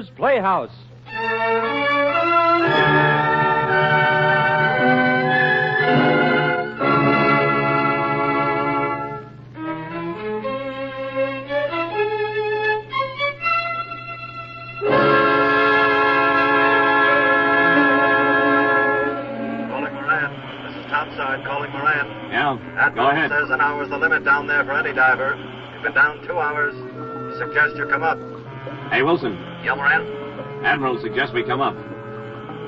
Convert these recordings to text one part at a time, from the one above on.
Author's Playhouse. Go ahead. Says an hour's the limit down there for any diver. You've been down 2 hours. Suggest you come up. Hey, Wilson. Yeah, Moran? Admiral suggests we come up.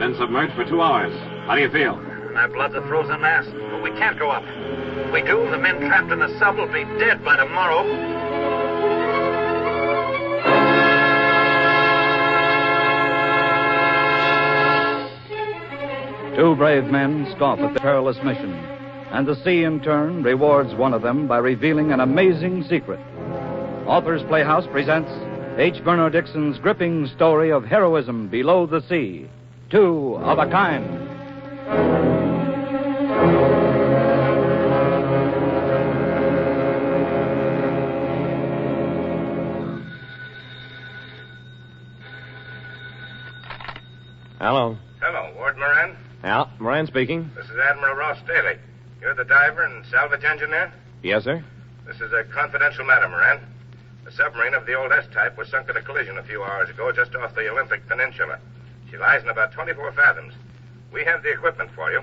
Been submerged for 2 hours. How do you feel? My blood's a frozen mass, but we can't go up. If we do, the men trapped in the sub will be dead by tomorrow. Two brave men scoff at the perilous mission, and the sea, in turn, rewards one of them by revealing an amazing secret. Author's Playhouse presents H. Bernard Dixon's gripping story of heroism below the sea, Two of a Kind. Hello. Hello, Ward Moran. Yeah, Moran speaking. This is Admiral Ross Daly. You're the diver and salvage engineer? Yes, sir. This is a confidential matter, Moran. The submarine of the old S-type was sunk in a collision a few hours ago just off the Olympic Peninsula. She lies in about 24 fathoms. We have the equipment for you.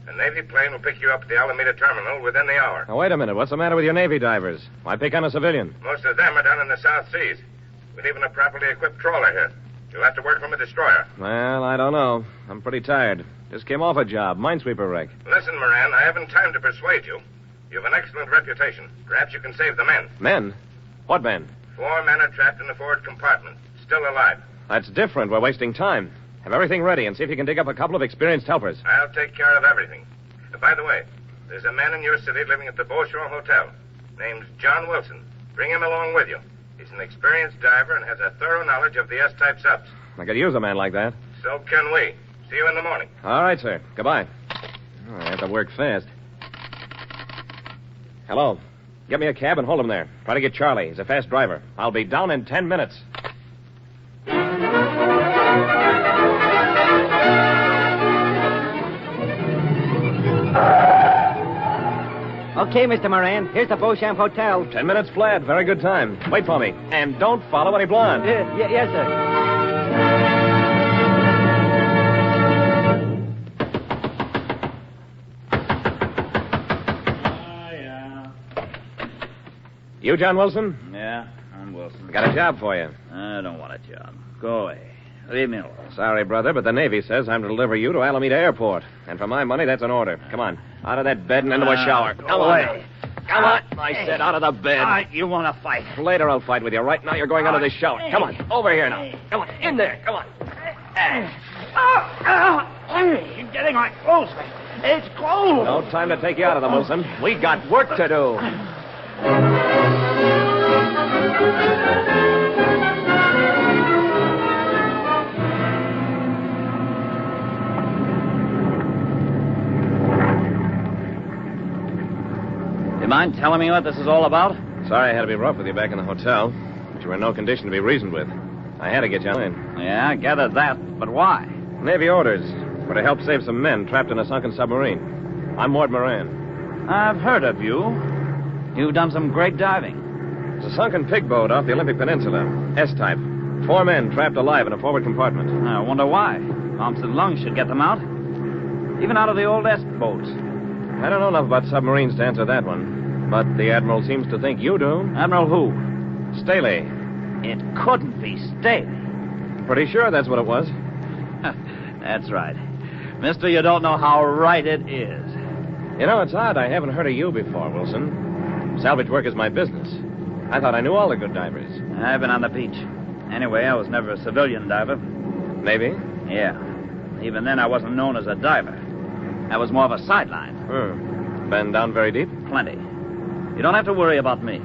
A Navy plane will pick you up at the Alameda terminal within the hour. Now, wait a minute. What's the matter with your Navy divers? Why pick on a civilian? Most of them are down in the South Seas. With even a properly equipped trawler here. You'll have to work from a destroyer. Well, I don't know. I'm pretty tired. Just came off a job. Minesweeper wreck. Listen, Moran, I haven't time to persuade you. You have an excellent reputation. Perhaps you can save the men. Men? What men? 4 men are trapped in the forward compartment. Still alive. That's different. We're wasting time. Have everything ready and see if you can dig up a couple of experienced helpers. I'll take care of everything. By the way, there's a man in your city living at the Beauchamp Hotel. Name's John Wilson. Bring him along with you. He's an experienced diver and has a thorough knowledge of the S-type subs. I could use a man like that. So can we. See you in the morning. All right, sir. Goodbye. Oh, I have to work fast. Hello. Get me a cab and hold him there. Try to get Charlie. He's a fast driver. I'll be down in 10 minutes. Okay, Mr. Moran. Here's the Beauchamp Hotel. 10 minutes flat. Very good time. Wait for me. And don't follow any blonde. Yes, sir. You John Wilson? Yeah, I'm Wilson. Got a job for you. I don't want a job. Go away. Leave me alone. Sorry, brother, but the Navy says I'm to deliver you to Alameda Airport. And for my money, that's an order. Come on. Out of that bed and into a shower. Come on. Come on. I said out of the bed. You want to fight? Later I'll fight with you. Right now you're going out of this shower. Come on. Over here now. Come on. In there. Come on. You're getting my clothes. It's cold. No time to take you out of them, Wilson. We got work to do. You mind telling me what this is all about? Sorry I had to be rough with you back in the hotel, but you were in no condition to be reasoned with. I had to get you in. Yeah, I gathered that. But why? Navy orders were to help save some men trapped in a sunken submarine. I'm Ward Moran. I've heard of you. You've done some great diving. It's a sunken pig boat off the Olympic Peninsula. S-type. 4 men trapped alive in a forward compartment. I wonder why. Thompson Lung should get them out. Even out of the old S-boats. I don't know enough about submarines to answer that one. But the Admiral seems to think you do. Admiral who? Staley. It couldn't be Staley. Pretty sure that's what it was. That's right. Mister, you don't know how right it is. You know, it's odd I haven't heard of you before, Wilson. Salvage work is my business. I thought I knew all the good divers. I've been on the beach. Anyway, I was never a civilian diver. Navy? Yeah. Even then, I wasn't known as a diver. I was more of a sideline. Been down very deep? Plenty. You don't have to worry about me.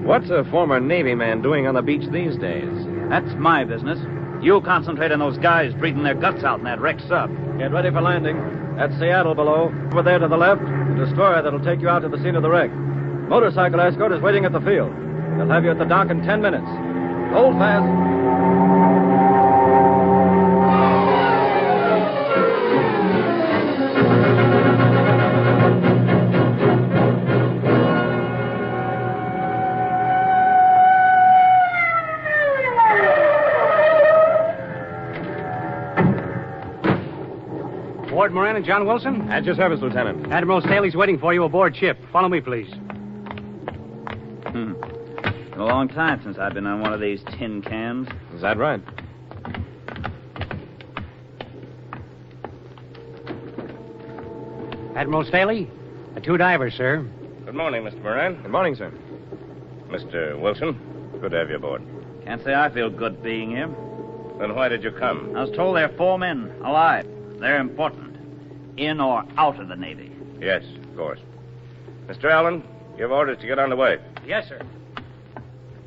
What's a former Navy man doing on the beach these days? That's my business. You concentrate on those guys breathing their guts out in that wrecked sub. Get ready for landing. That's Seattle below. Over there to the left, the destroyer that'll take you out to the scene of the wreck. Motorcycle escort is waiting at the field. They'll have you at the dock in 10 minutes. Hold fast. Port Moran and John Wilson? At your service, Lieutenant. Admiral Staley's waiting for you aboard ship. Follow me, please. Been a long time since I've been on one of these tin cans. Is that right? Admiral Staley? The two divers, sir. Good morning, Mr. Moran. Good morning, sir. Mr. Wilson, good to have you aboard. Can't say I feel good being here. Then why did you come? I was told there are 4 men alive. They're important. In or out of the Navy. Yes, of course. Mr. Allen, you have orders to get on the way. Yes, sir.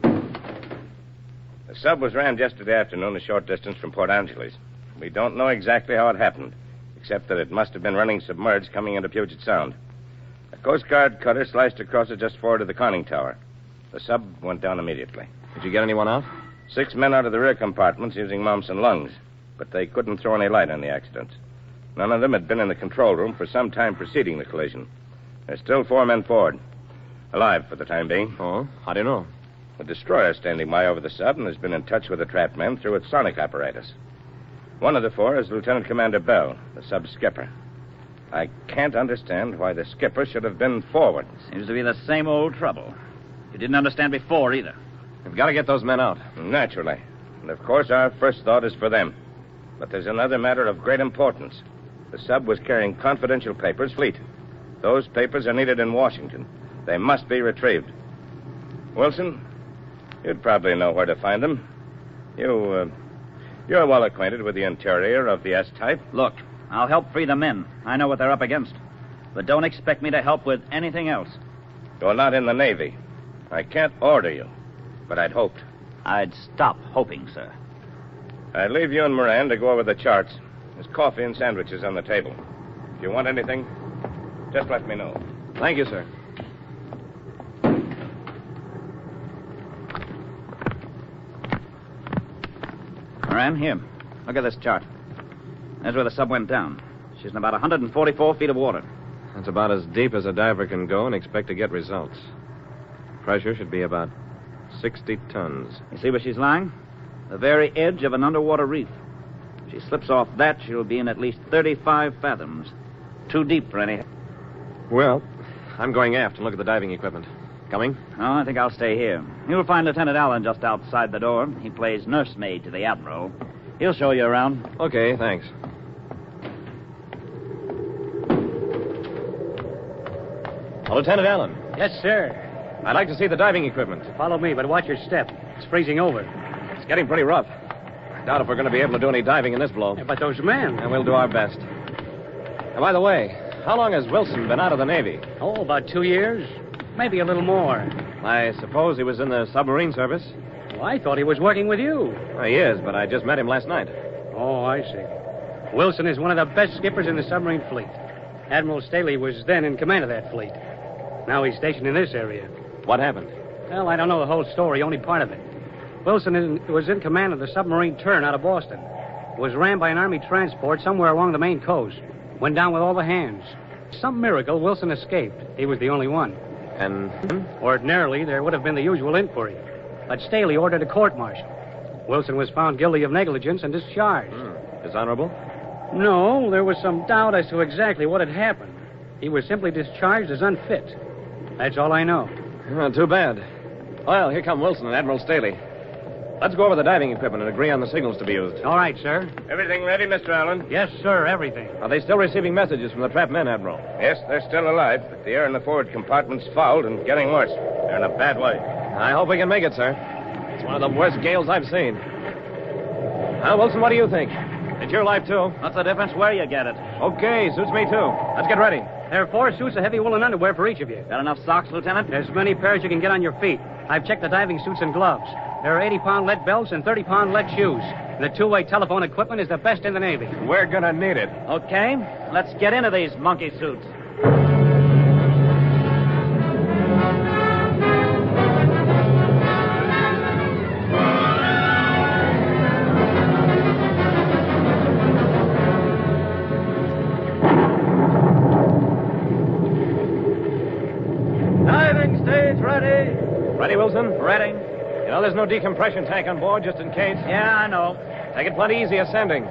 The sub was rammed yesterday afternoon a short distance from Port Angeles. We don't know exactly how it happened, except that it must have been running submerged coming into Puget Sound. A Coast Guard cutter sliced across it just forward of the conning tower. The sub went down immediately. Did you get anyone out? 6 men out of the rear compartments using mumps and lungs, but they couldn't throw any light on the accident. None of them had been in the control room for some time preceding the collision. There's still 4 men forward. Alive for the time being. Oh, how do you know? The destroyer standing by over the sub and has been in touch with the trapped men through its sonic apparatus. One of the 4 is Lieutenant Commander Bell, the sub's skipper. I can't understand why the skipper should have been forward. Seems to be the same old trouble. You didn't understand before, either. We've got to get those men out. Naturally. And of course our first thought is for them. But there's another matter of great importance. The sub was carrying confidential papers, fleet. Those papers are needed in Washington. They must be retrieved. Wilson, you'd probably know where to find them. You're well acquainted with the interior of the S-type. Look, I'll help free the men. I know what they're up against. But don't expect me to help with anything else. You're not in the Navy. I can't order you, but I'd hoped. I'd stop hoping, sir. I'd leave you and Moran to go over the charts. There's coffee and sandwiches on the table. If you want anything, just let me know. Thank you, sir. Moran, here. Look at this chart. There's where the sub went down. She's in about 144 feet of water. That's about as deep as a diver can go and expect to get results. Pressure should be about 60 tons. You see where she's lying? The very edge of an underwater reef. If she slips off that, she'll be in at least 35 fathoms. Too deep for any... Well, I'm going aft and look at the diving equipment. Coming? No, I think I'll stay here. You'll find Lieutenant Allen just outside the door. He plays nursemaid to the Admiral. He'll show you around. Okay, thanks. Lieutenant Allen. Yes, sir. I'd like to see the diving equipment. Follow me, but watch your step. It's freezing over. It's getting pretty rough. I doubt if we're going to be able to do any diving in this blow. Yeah, but those men... And we'll do our best. And by the way, how long has Wilson been out of the Navy? Oh, about 2 years. Maybe a little more. I suppose he was in the submarine service. Well, I thought he was working with you. Well, he is, but I just met him last night. Oh, I see. Wilson is one of the best skippers in the submarine fleet. Admiral Staley was then in command of that fleet. Now he's stationed in this area. What happened? Well, I don't know the whole story, only part of it. Wilson was in command of the submarine Tern out of Boston. Was rammed by an Army transport somewhere along the Maine coast. Went down with all the hands. Some miracle, Wilson escaped. He was the only one. And? Ordinarily, there would have been the usual inquiry. But Staley ordered a court-martial. Wilson was found guilty of negligence and discharged. Dishonorable? No, there was some doubt as to exactly what had happened. He was simply discharged as unfit. That's all I know. Too bad. Well, here come Wilson and Admiral Staley. Let's go over the diving equipment and agree on the signals to be used. All right, sir. Everything ready, Mr. Allen? Yes, sir, everything. Are they still receiving messages from the trapped men, Admiral? Yes, they're still alive, but the air in the forward compartment's fouled and getting worse. They're in a bad way. I hope we can make it, sir. It's one of the worst gales I've seen. Now, Wilson, what do you think? It's your life, too. What's the difference where you get it? Okay, suits me, too. Let's get ready. There are 4 suits of heavy woolen underwear for each of you. Got enough socks, Lieutenant? As many pairs you can get on your feet. I've checked the diving suits and gloves. There are 80-pound lead belts and 30-pound lead shoes. And the two-way telephone equipment is the best in the Navy. We're gonna need it. Okay, let's get into these monkey suits. Diving stage ready. Ready, Wilson? Ready? You know, there's no decompression tank on board, just in case. Yeah, I know. Take it plenty easy ascending.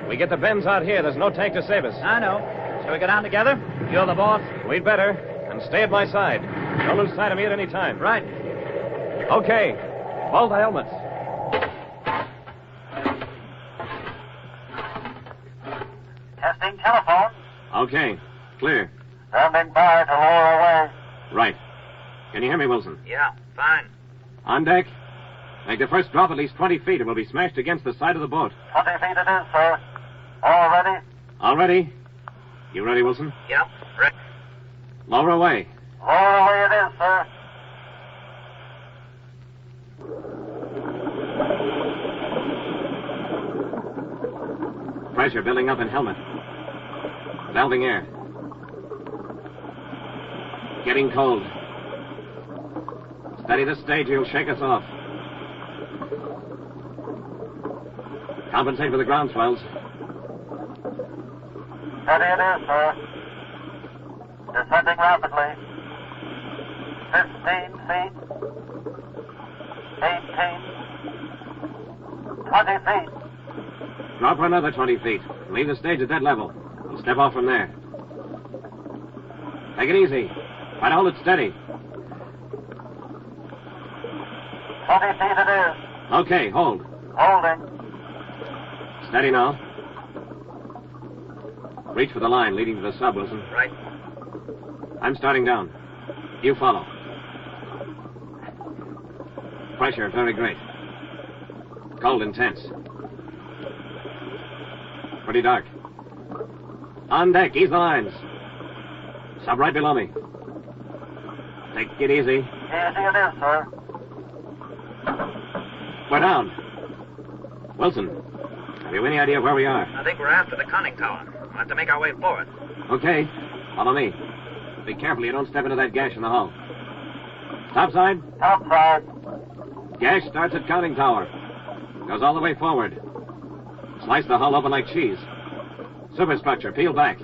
We get the bends out here. There's no tank to save us. I know. Shall we go down together? You're the boss. We'd better. And stay at my side. Don't lose sight of me at any time. Right. Okay. Hold the helmets. Testing telephone. Okay. Clear. Standing by to lower away. Right. Can you hear me, Wilson? Yeah, fine. On deck. Make the first drop at least 20 feet. It will be smashed against the side of the boat. 20 feet it is, sir. All ready? All ready? You ready, Wilson? Yep, ready. Lower away. Lower away it is, sir. Pressure building up in helmet. Valving air. Getting cold. Steady the stage, you'll shake us off. Compensate for the ground swells. Steady it is, sir. Descending rapidly. 15 feet. 18. 20 feet. Drop for another 20 feet. Leave the stage at that level. We'll step off from there. Take it easy. Try to hold it steady. 20 feet it is. Okay, hold. Holding. Steady now. Reach for the line leading to the sub, Wilson. Right. I'm starting down. You follow. Pressure very great. Cold intense. Pretty dark. On deck, ease the lines. Sub right below me. Take it easy. Easy it is, sir. We're down. Wilson, have you any idea where we are? I think we're after the conning tower. We'll have to make our way forward. Okay. Follow me. Be careful you don't step into that gash in the hull. Topside. Topside. Gash starts at conning tower. Goes all the way forward. Slice the hull open like cheese. Superstructure, peel back.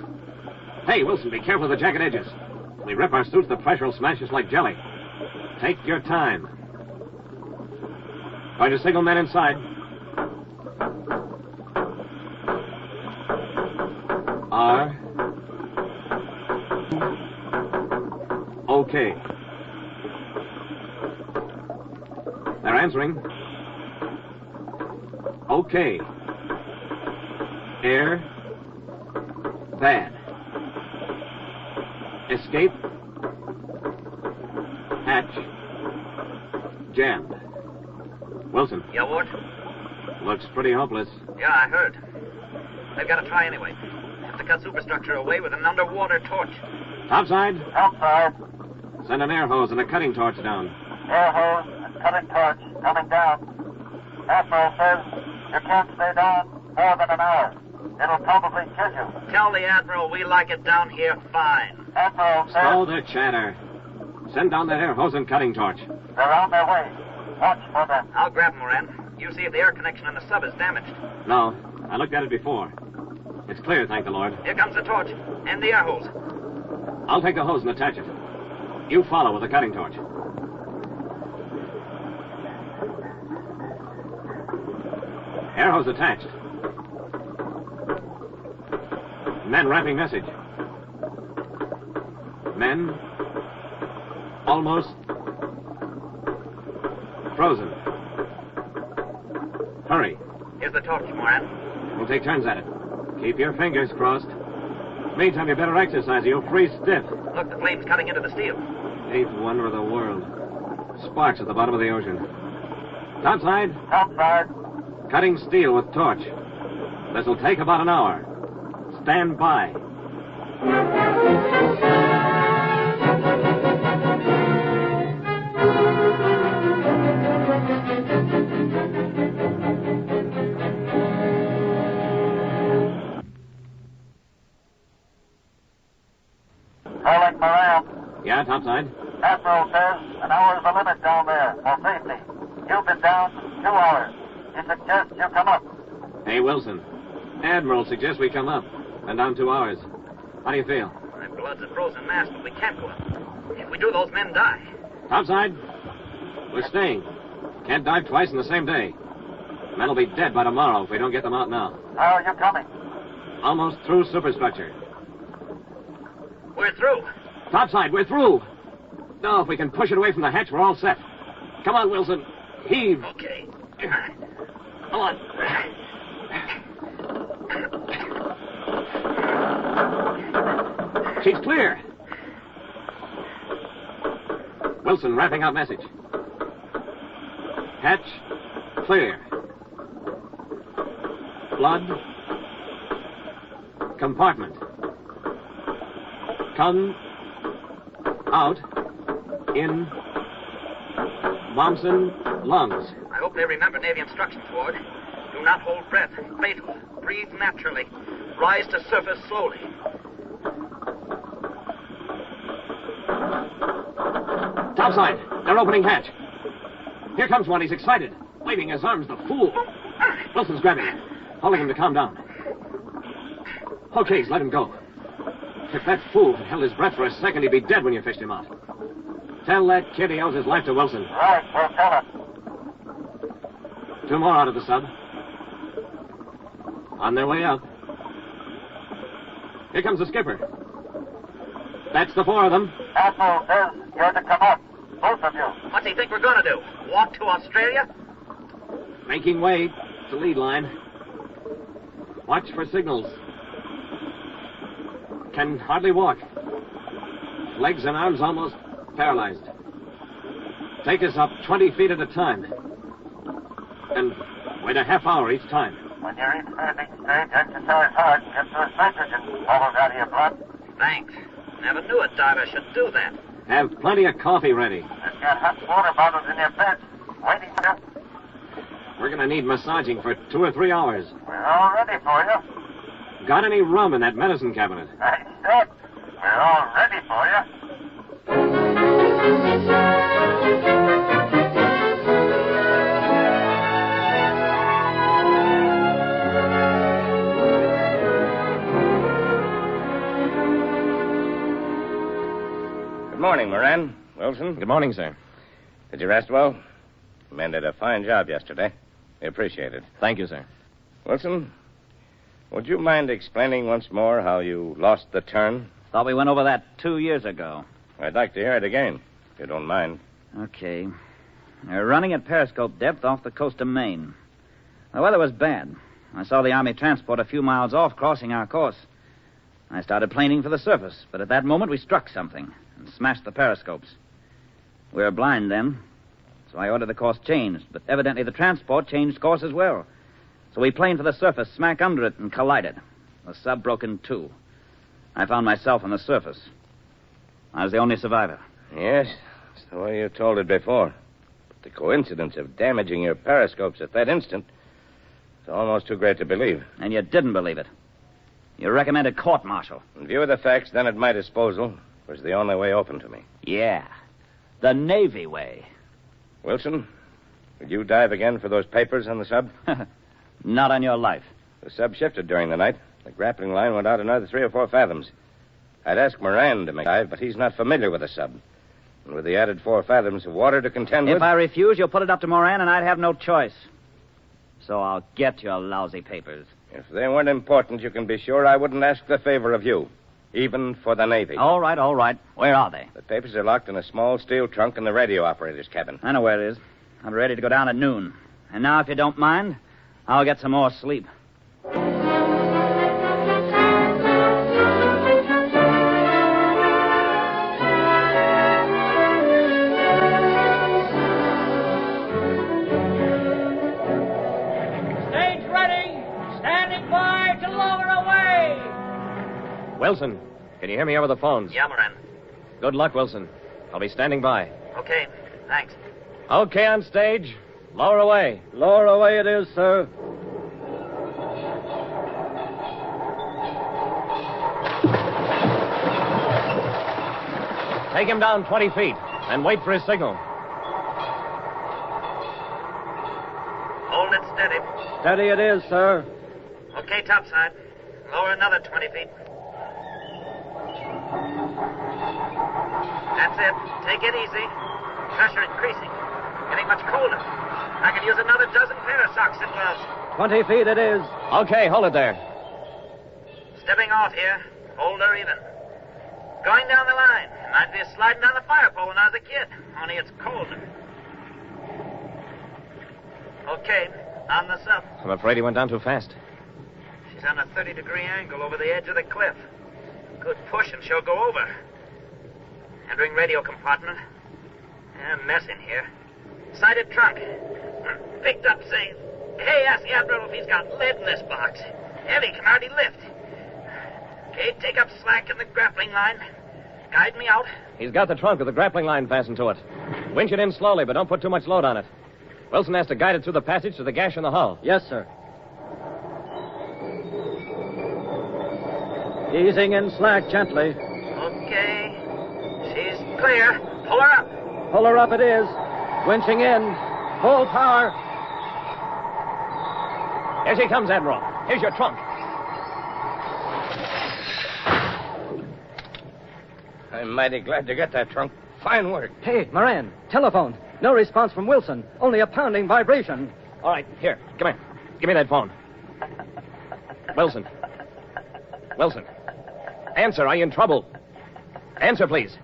Hey, Wilson, be careful of the jacket edges. When we rip our suits, the pressure will smash us like jelly. Take your time. Going to signal men inside. R. Okay. They're answering. Okay. Air. Bad. Escape. Hatch. Jammed. Wilson. Yeah, Ward? Looks pretty hopeless. Yeah, I heard. They've got to try anyway. Have to cut superstructure away with an underwater torch. Topside. Topside. Send an air hose and a cutting torch down. Air hose and cutting torch coming down. Admiral says you can't stay down more than an hour. It'll probably kill you. Tell the Admiral we like it down here fine. Admiral says... Stall the chatter. Send down that air hose and cutting torch. They're on their way. Watch for them. I'll grab them, Moran. You see if the air connection on the sub is damaged. No, I looked at it before. It's clear, thank the Lord. Here comes the torch and the air hose. I'll take the hose and attach it. You follow with the cutting torch. Air hose attached. Men rapping message. Men almost frozen. Hurry. Here's the torch, Moran. We'll take turns at it. Keep your fingers crossed. Meantime, you better exercise or you'll freeze stiff. Look, the flame's cutting into the steel. Eighth wonder of the world. Sparks at the bottom of the ocean. Topside. Topside. Cutting steel with torch. This'll take about an hour. Stand by. Calling Moran. Yeah, topside. Admiral says an hour's the limit down there for safety. You've been down 2 hours. He suggests you come up. Hey, Wilson. Admiral suggests we come up. Been down 2 hours. How do you feel? My blood's a frozen mass, but we can't go up. If we do, those men die. Topside. We're staying. Can't dive twice in the same day. Men will be dead by tomorrow if we don't get them out now. How are you coming? Almost through superstructure. We're through. Topside, we're through. Now, if we can push it away from the hatch, we're all set. Come on, Wilson. Heave. Okay. Come on. She's clear. Wilson, wrapping up message. Hatch, clear. Blood. Compartment. Come. Out. In. Momsen, lungs. I hope they remember Navy instructions, Ward. Do not hold breath. Fatal. Breathe naturally. Rise to surface slowly. Topside. They're opening hatch. Here comes one. He's excited. Waving his arms, the fool. Wilson's grabbing him, holding him to calm down. Okay, let him go. If that fool had held his breath for a second, he'd be dead when you fished him out. Tell that kid he owes his life to Wilson. Right, we'll tell him. 2 more out of the sub. On their way up. Here comes the skipper. That's the 4 of them. Admiral says you're to come up. Both of you. What do you think we're going to do? Walk to Australia? Making way to lead line. Watch for signals. Can hardly walk. Legs and arms almost paralyzed. Take us up 20 feet at a time. And wait a half hour each time. When you reach landing stage, exercise hard. Get some nitrogen bubbles out of your blood. Thanks. Never knew a diver should do that. Have plenty of coffee ready. There's got hot water bottles in your bed. Waiting for you. We're going to need massaging for 2 or 3 hours. We're all ready for you. Got any rum in that medicine cabinet? I said, we're all ready for you. Good morning, Moran. Wilson. Good morning, sir. Did you rest well? The men did a fine job yesterday. We appreciate it. Thank you, sir. Wilson, would you mind explaining once more how you lost the turn? Thought we went over that 2 years ago. I'd like to hear it again, if you don't mind. Okay. We're running at periscope depth off the coast of Maine. The weather was bad. I saw the Army transport a few miles off crossing our course. I started planing for the surface, but at that moment we struck something and smashed the periscopes. We were blind then, so I ordered the course changed, but evidently the transport changed course as well. So we planed for the surface, smack under it, and collided. The sub broke in 2. I found myself on the surface. I was the only survivor. Yes, that's the way you told it before. But the coincidence of damaging your periscopes at that instant is almost too great to believe. And you didn't believe it. You recommended court-martial. In view of the facts then at my disposal, it was the only way open to me. Yeah. The Navy way. Wilson, would you dive again for those papers on the sub? Not on your life. The sub shifted during the night. The grappling line went out another 3 or 4 fathoms. I'd ask Moran to make a dive, but he's not familiar with the sub. And with the added 4 fathoms of water to contend with... If I refuse, you'll put it up to Moran, and I'd have no choice. So I'll get your lousy papers. If they weren't important, you can be sure I wouldn't ask the favor of you, even for the Navy. All right, all right. Where are they? The papers are locked in a small steel trunk in the radio operator's cabin. I know where it is. I'm ready to go down at noon. And now, if you don't mind, I'll get some more sleep. Wilson, can you hear me over the phones? Yeah, Moran. Good luck, Wilson. I'll be standing by. Okay, thanks. Okay, on stage. Lower away. Lower away it is, sir. Take him down 20 feet and wait for his signal. Hold it steady. Steady it is, sir. Okay, topside. Lower another 20 feet. That's it. Take it easy. Pressure increasing. Getting much colder. I could use another dozen pair of socks and gloves. 20 feet it is. Okay, hold it there. Stepping off here. Hold her even. Going down the line. Might be sliding down the fire pole when I was a kid. Only it's colder. Okay, on the sub. I'm afraid he went down too fast. She's on a 30-degree angle over the edge of the cliff. Good push and she'll go over. Entering radio compartment. A mess in here. Sighted trunk. Picked up saying, hey, ask the Admiral if he's got lead in this box. Heavy, can hardly lift. Okay, take up slack in the grappling line. Guide me out. He's got the trunk with the grappling line fastened to it. Winch it in slowly, but don't put too much load on it. Wilson has to guide it through the passage to the gash in the hull. Yes, sir. Easing in slack gently. Okay. She's clear. Pull her up. Pull her up it is. Winching in. Full power. Here she comes, Admiral. Here's your trunk. I'm mighty glad to get that trunk. Fine work. Hey, Moran, telephone. No response from Wilson. Only a pounding vibration. All right, here. Come here. Give me that phone. Wilson. Wilson. Answer. Are you in trouble? Answer, please.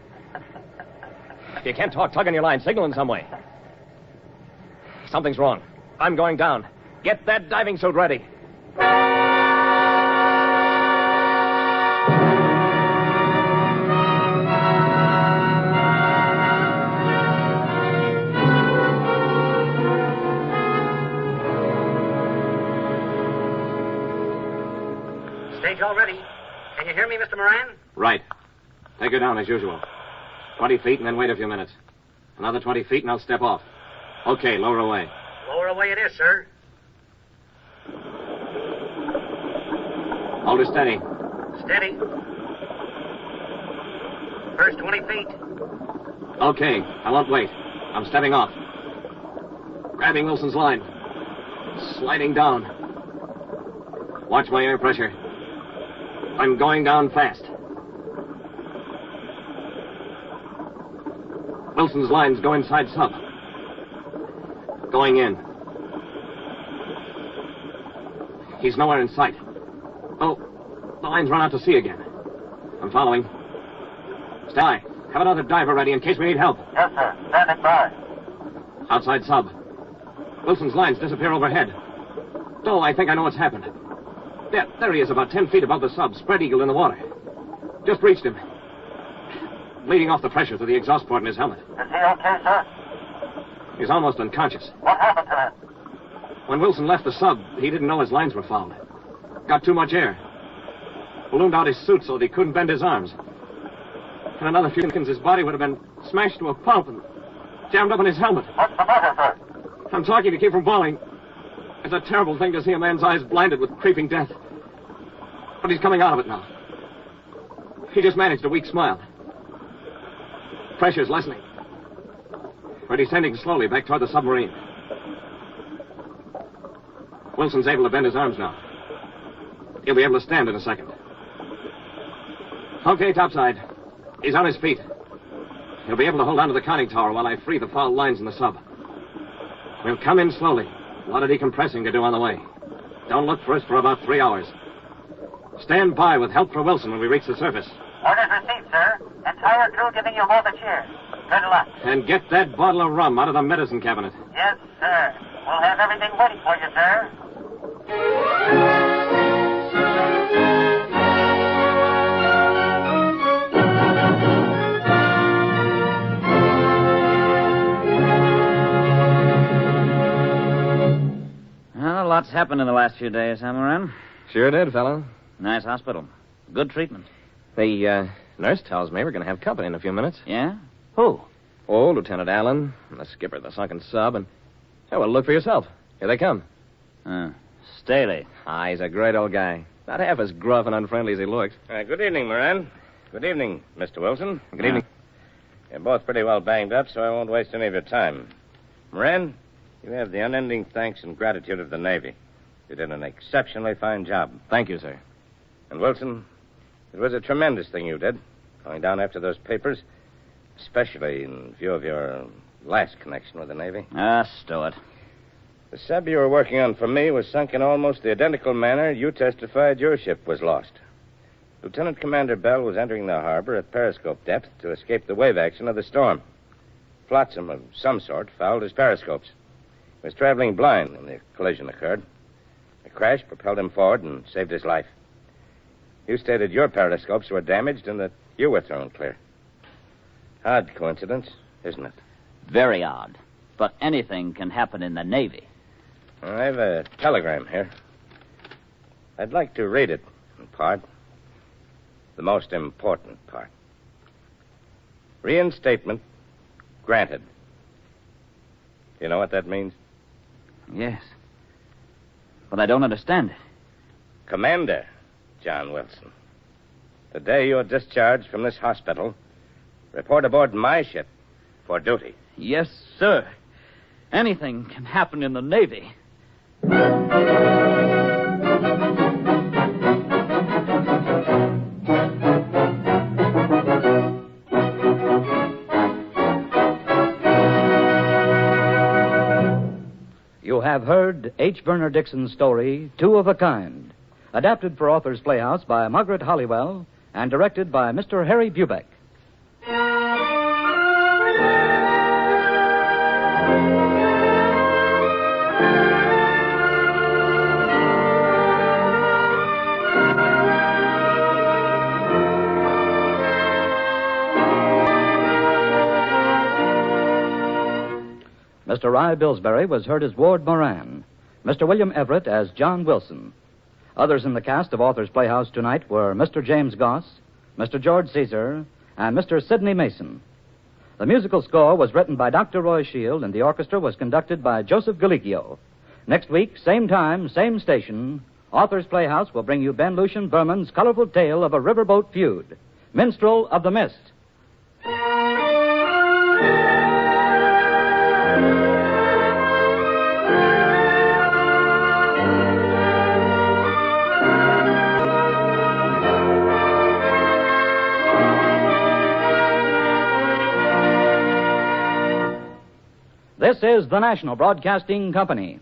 If you can't talk, tug on your line. Signal in some way. Something's wrong. I'm going down. Get that diving suit ready. Stage all ready. Can you hear me, Mr. Moran? Right. Take her down as usual. 20 feet and then wait a few minutes. Another 20 feet and I'll step off. Okay, lower away. Lower away it is, sir. Hold her steady. Steady. First 20 feet. Okay, I won't wait. I'm stepping off. Grabbing Wilson's line. Sliding down. Watch my air pressure. I'm going down fast. Wilson's lines go inside sub. Going in. He's nowhere in sight. Oh, the line's run out to sea again. I'm following. Stay by. Have another diver ready in case we need help. Yes, sir. Standing by. Outside sub. Wilson's lines disappear overhead. Oh, I think I know what's happened. There he is, about 10 feet above the sub, spread eagle in the water. Just reached him. Bleeding off the pressure through the exhaust port in his helmet. Is he okay, sir? He's almost unconscious. What happened to him? When Wilson left the sub, he didn't know his lines were fouled. Got too much air. Ballooned out his suit so that he couldn't bend his arms. In another few seconds, his body would have been smashed to a pulp and jammed up in his helmet. What's the matter, sir? I'm talking to keep from falling. It's a terrible thing to see a man's eyes blinded with creeping death. But he's coming out of it now. He just managed a weak smile. Pressure's lessening. We're descending slowly back toward the submarine. Wilson's able to bend his arms now. He'll be able to stand in a second. Okay, topside. He's on his feet. He'll be able to hold on to the conning tower while I free the foul lines in the sub. We'll come in slowly. A lot of decompressing to do on the way. Don't look for us for about 3 hours. Stand by with help for Wilson when we reach the surface. Orders received, sir. Entire crew giving you more the cheers. Good luck. And get that bottle of rum out of the medicine cabinet. Yes, sir. We'll have everything waiting for you, sir. Well, a lot's happened in the last few days, huh, Moran? Sure did, fella. Nice hospital. Good treatment. The nurse tells me we're going to have company in a few minutes. Yeah? Who? Oh, Lieutenant Allen, and the skipper of the sunken sub, and... Oh, well, look for yourself. Here they come. Staley. Ah, he's a great old guy. Not half as gruff and unfriendly as he looks. Good evening, Moran. Good evening, Mr. Wilson. Good evening. You're both pretty well banged up, so I won't waste any of your time. Moran, you have the unending thanks and gratitude of the Navy. You did an exceptionally fine job. Thank you, sir. And, Wilson, it was a tremendous thing you did, going down after those papers, especially in view of your last connection with the Navy. Stow it. The sub you were working on for me was sunk in almost the identical manner you testified your ship was lost. Lieutenant Commander Bell was entering the harbor at periscope depth to escape the wave action of the storm. Flotsam of some sort fouled his periscopes. He was traveling blind when the collision occurred. The crash propelled him forward and saved his life. You stated your periscopes were damaged and that you were thrown clear. Odd coincidence, isn't it? Very odd. But anything can happen in the Navy. I have a telegram here. I'd like to read it in part. The most important part. Reinstatement granted. Do you know what that means? Yes. But I don't understand it. Commander John Wilson, the day you're discharged from this hospital, report aboard my ship for duty. Yes, sir. Anything can happen in the Navy. You have heard H. Verner Dixon's story, Two of a Kind, adapted for Authors Playhouse by Margaret Hollywell and directed by Mr. Harry Bubeck. Mr. Rye Billsbury was heard as Ward Moran, Mr. William Everett as John Wilson. Others in the cast of Authors Playhouse tonight were Mr. James Goss, Mr. George Caesar, and Mr. Sidney Mason. The musical score was written by Dr. Roy Shield, and the orchestra was conducted by Joseph Galicchio. Next week, same time, same station, Authors Playhouse will bring you Ben Lucian Berman's colorful tale of a riverboat feud, Minstrel of the Mist. This is the National Broadcasting Company.